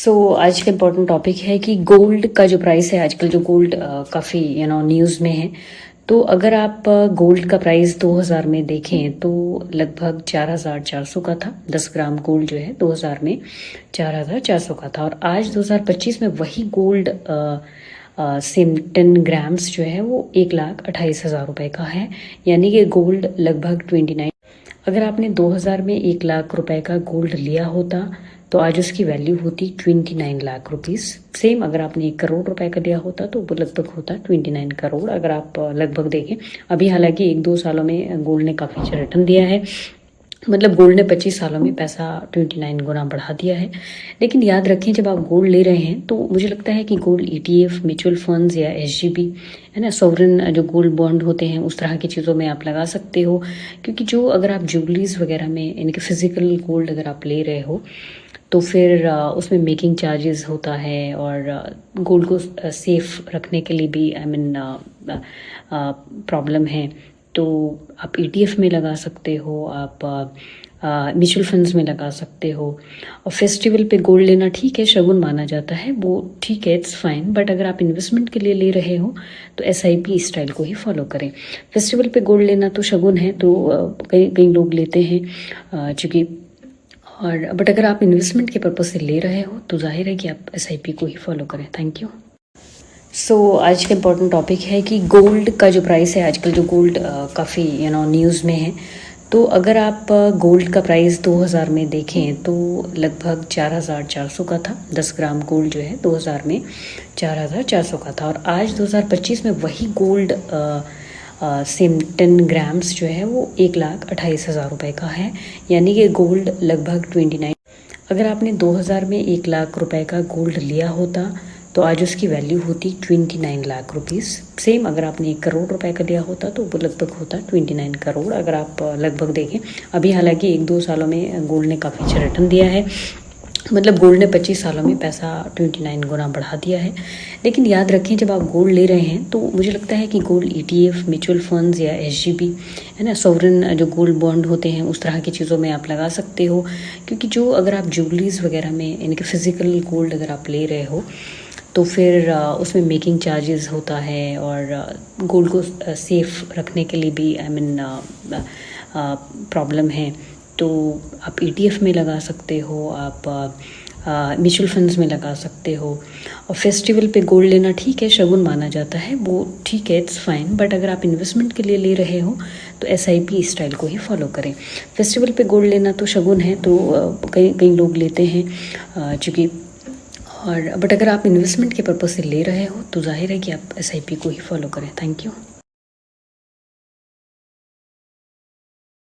आज का important topic है कि गोल्ड का जो प्राइस है आजकल, जो गोल्ड काफ़ी न्यूज़ में है। तो अगर आप गोल्ड का प्राइस 2000 में देखें तो लगभग 4400 का था। 10 ग्राम गोल्ड जो है 2000 में 4400 का था, और आज 2025 में वही गोल्ड सेम 10 ग्राम्स जो है वो 1,28,000 रुपये का है। यानी कि गोल्ड लगभग 29। अगर आपने 2000 में 1,00,000 रुपए का गोल्ड लिया होता तो आज उसकी वैल्यू होती 29 लाख रुपीस। सेम अगर आपने 1 करोड़ रुपए का लिया होता तो वो लगभग होता 29 करोड़। अगर आप लगभग देखें, अभी हालांकि 1-2 सालों में गोल्ड ने काफ़ी अच्छा रिटर्न दिया है, मतलब गोल्ड ने 25 सालों में पैसा 29 गुना बढ़ा दिया है। लेकिन याद रखें, जब आप गोल्ड ले रहे हैं तो मुझे लगता है कि गोल्ड ETF, म्यूचुअल फंड्स या SGB है ना, सॉवरेन जो गोल्ड बॉन्ड होते हैं उस तरह की चीज़ों में आप लगा सकते हो। क्योंकि जो अगर आप ज्वेलरीज वगैरह में, यानी कि फिजिकल गोल्ड अगर आप ले रहे हो तो फिर उसमें मेकिंग चार्जेस होता है, और गोल्ड को सेफ रखने के लिए भी प्रॉब्लम है। तो आप ETF में लगा सकते हो, आप म्यूचुअल फंड्स में लगा सकते हो। और फेस्टिवल पे गोल्ड लेना ठीक है, शगुन माना जाता है, वो ठीक है, इट्स फाइन। बट अगर आप इन्वेस्टमेंट के लिए ले रहे हो तो SIP स्टाइल को ही फॉलो करें। फेस्टिवल पे गोल्ड लेना तो शगुन है, तो कई लोग लेते हैं चूँकि, और बट अगर आप इन्वेस्टमेंट के पर्पज से ले रहे हो तो जाहिर है कि आप SIP को ही फॉलो करें। Thank you. आज का इम्पोर्टेंट टॉपिक है कि गोल्ड का जो प्राइस है आजकल, जो गोल्ड काफ़ी न्यूज़ में है। तो अगर आप गोल्ड का प्राइस 2000 में देखें तो लगभग 4400 का था। 10 ग्राम गोल्ड जो है 2000 में 4400 का था, और आज 2025 में वही गोल्ड सेम 10 ग्राम्स जो है वो 1,28,000 रुपये का है। यानी कि गोल्ड लगभग 29। अगर आपने 2000 में 1,00,000 रुपए का गोल्ड लिया होता तो आज उसकी वैल्यू होती 29 लाख रुपीस। सेम अगर आपने 1 करोड़ रुपए का लिया होता तो वो लगभग होता 29 करोड़। अगर आप लगभग देखें, अभी हालांकि 1-2 सालों में गोल्ड ने काफ़ी अच्छा रिटर्न दिया है, मतलब गोल्ड ने 25 सालों में पैसा 29 गुना बढ़ा दिया है। लेकिन याद रखें, जब आप गोल्ड ले रहे हैं तो मुझे लगता है कि गोल्ड ETF, म्यूचुअल फंड्स या SGB है ना, सॉवरेन जो गोल्ड बॉन्ड होते हैं उस तरह की चीज़ों में आप लगा सकते हो। क्योंकि जो अगर आप ज्वेलरीज वगैरह में, यानी कि फिजिकल गोल्ड अगर आप ले रहे हो तो फिर उसमें मेकिंग चार्जेस होता है, और गोल्ड को सेफ रखने के लिए भी प्रॉब्लम है। तो आप ETF में लगा सकते हो, आप म्यूचुअल फंड्स में लगा सकते हो। और फेस्टिवल पे गोल्ड लेना ठीक है, शगुन माना जाता है, वो ठीक है, इट्स फाइन। बट अगर आप इन्वेस्टमेंट के लिए ले रहे हो तो SIP स्टाइल को ही फॉलो करें। फेस्टिवल पे गोल्ड लेना तो शगुन है, तो कई लोग लेते हैं चूँकि, और बट अगर आप इन्वेस्टमेंट के पर्पज से ले रहे हो तो जाहिर है कि आप SIP को ही फॉलो करें। Thank you.